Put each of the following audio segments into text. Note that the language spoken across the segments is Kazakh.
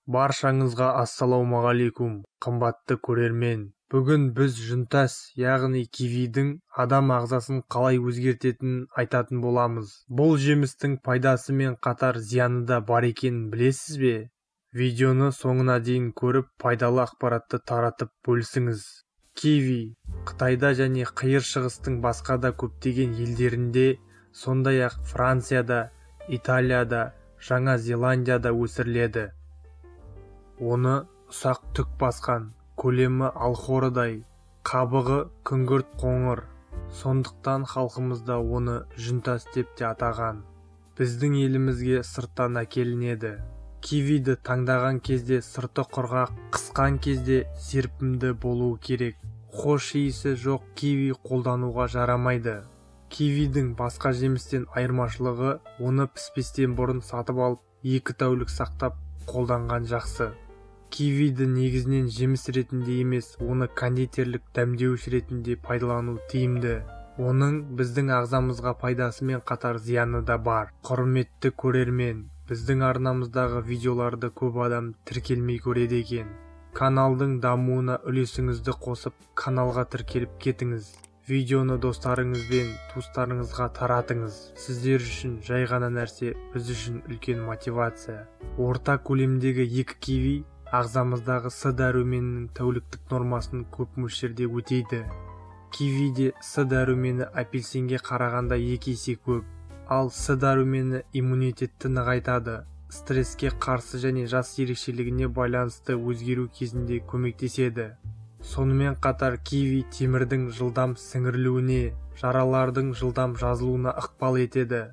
Баршаңызға ассалаумағалейкум, қымбатты көрермен. Бүгін біз жүнтас, яғни кивидің адам ағзасын қалай өзгертетінін айтатын боламыз. Бұл жемістің пайдасымен қатар зияны да бар екенін білесіз бе? Видеоны соңына дейін көріп, пайдалы ақпаратты таратып бөлісіңіз. Киви Қытайда және қиыр шығыстың басқа да көптеген елдерінде, сондай-ақ Францияда, Италияда, Жаңа Зеландияда өсіріледі. Оны ұсақ түк басқан, көлемі алхорыдай, қабығы күңгірт қоңыр. Сондықтан халқымызда оны жүнтас деп те атаған. Біздің елімізге сырттан әкелінеді. Кивиді таңдаған кезде сырты құрғақ, қысқан кезде серпімді болуы керек. Хош иісі жоқ киви қолдануға жарамайды. Кивидің басқа жемістен айырмашылығы, оны піспестен бұрын сатып алып, 2 тәулік сақтап қолданған жақсы. Кивиді негізінен жеміс ретінде емес, оны кондитерлік дәмдеуіш ретінде пайдалану тиімді. Оның біздің ағзамызға пайдасымен қатар зияны да бар. Құрметті көрермен, біздің арнамыздағы видеоларды көп адам тіркелмей көреді екен. Каналдың дамуына үлесіңізді қосып, каналға тіркеліп кетіңіз. Видеоны достарыңыз бен туыстарыңызға таратыңыз. Сіздер үшін жай ғана нәрсе, біз үшін үлкен мотивация. Орта көлемдегі 2 киви ағзамыздағы С дәруменінің тәуліктік нормасын көп мөлшерде өтейді. Кивиде С дәрумені апельсинге қарағанда 2 есе көп. Ал С дәрумені иммунитетті нығайтады, стресске қарсы және жас ерекшелігіне байланысты өзгеру кезінде көмектеседі. Сонымен қатар киви темірдің жылдам сіңірілуіне, жаралардың жылдам жазылуына ықпал етеді.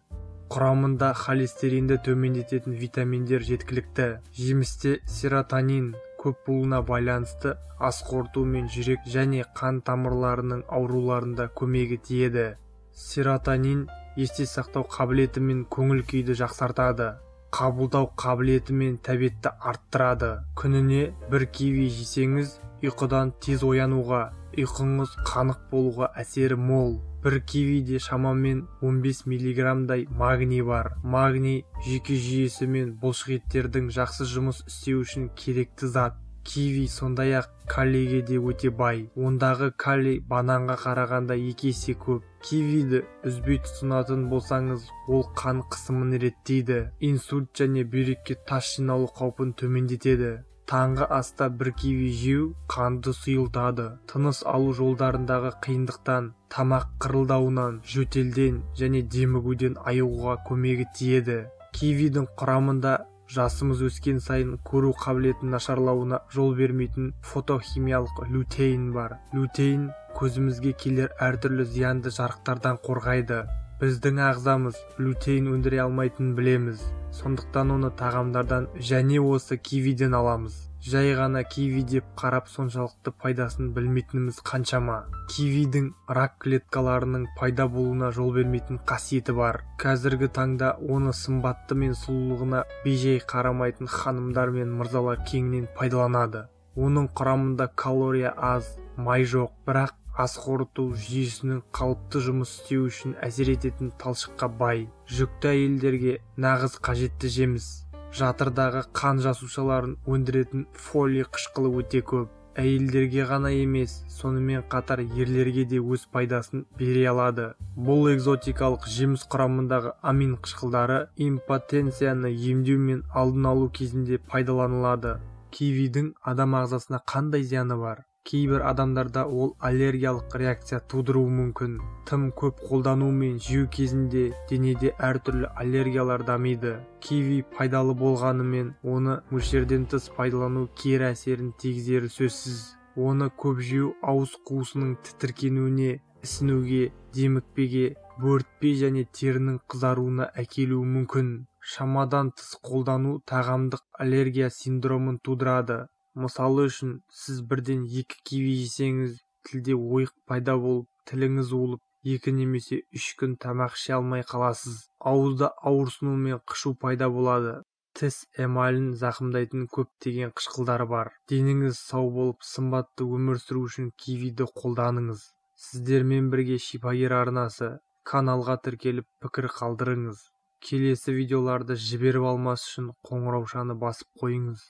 Құрамында холестеринді төмендететін витаминдер жеткілікті. Жемісте серотонин көп болуына байланысты ас қорыту мен жүрек және қан тамырларының ауруларында көмегі тиеді. Серотонин есте сақтау қабілеті мен көңіл күйді жақсартады. Қабылдау қабілеті мен тәбетті арттырады. Күніне 1 киви жесеңіз, ұйқыдан тез оянуға, ұйқыңыз қанық болуға әсері мол. 1 кивиде шамамен 15 миллиграммдай магний бар. Магний жүйке жүйесі мен бұлшықеттердің жақсы жұмыс істеу үшін керекті зат. Киви сондай-ақ калийге де өте бай. Ондағы калий бананға қарағанда 2 есе көп. Кивиді үзбей тұтынатын болсаңыз, ол қан қысымын реттейді. Инсульт және бүйрекке тас жиналу қаупін төмендетеді. Таңғы аста 1 киви жеу қанды сұйылтады. Тыныс алу жолдарындағы қиындықтан, тамақ қырылдауынан, жөтелден және демігуден айығуға көмегі тиеді. Кивидің құрамында жасымыз өскен сайын көру қабілетін нашарлауына жол бермейтін фотохимиялық лютеин бар. Лютеин көзімізге келер әртүрлі зиянды жарықтардан қорғайды. Біздің ағзамыз лютеин өндіре алмайтынын білеміз. Сондықтан оны тағамдардан және осы кивиден аламыз. Жай ғана киви деп қарап соншалықты пайдасын білмейтініміз қаншама. Кивидің рак клеткаларының пайда болуына жол бермейтін қасиеті бар. Қазіргі таңда оны сымбатты мен сұлулығына бейжай қарамайтын ханымдар мен мырзалар кеңінен пайдаланады. Оның құрамында калория аз, май жоқ, бірақ ас қорыту жүйесінің қалыпты жұмыс істеу үшін әсер ететін талшыққа бай. Жүкті әйелдерге нағыз қажетті жеміс. Жатырдағы қан жасушаларын өндіретін фолий қышқылы өте көп. Әйелдерге ғана емес, сонымен қатар ерлерге де өз пайдасын бере алады. Бұл экзотикалық жеміс құрамындағы амин қышқылдары импотенцияны емдеу мен алдын алу кезінде пайдаланылады. Кивидің адам ағзасына қандай зияны бар? Кейбір адамдарда ол аллергиялық реакция тудыруы мүмкін. Тым көп қолдану мен жеу кезінде денеде әртүрлі аллергиялар дамиды. Киви пайдалы болғанымен, оны мөлшерден тыс пайдалану кері әсерін тигізері сөзсіз. Оны көп жеу ауыз қуысының тітіркенуіне, ісінуге, демікпеге, бөртпе және терінің қызаруына әкелуі мүмкін. Шамадан тыс қолдану тағамдық аллергия синдромын тудырады. Мысалы үшін, сіз бірден 2 киви жесеңіз, тілде ойық пайда болып, тіліңіз уылып, 2 немесе 3 күн тамақ іше алмай қаласыз. Ауызда ауырсыну мен қышу пайда болады. Тіс эмалін зақымдайтын көптеген қышқылдары бар. Деніңіз сау болып, сымбатты өмір сүру үшін кивиді қолданыңыз. Сіздермен бірге Шипагер арнасы. Каналға тіркеліп пікір қалдырыңыз. Келесі видеоларды жіберіп алмас үшін қоңыраушаны басып қойыңыз.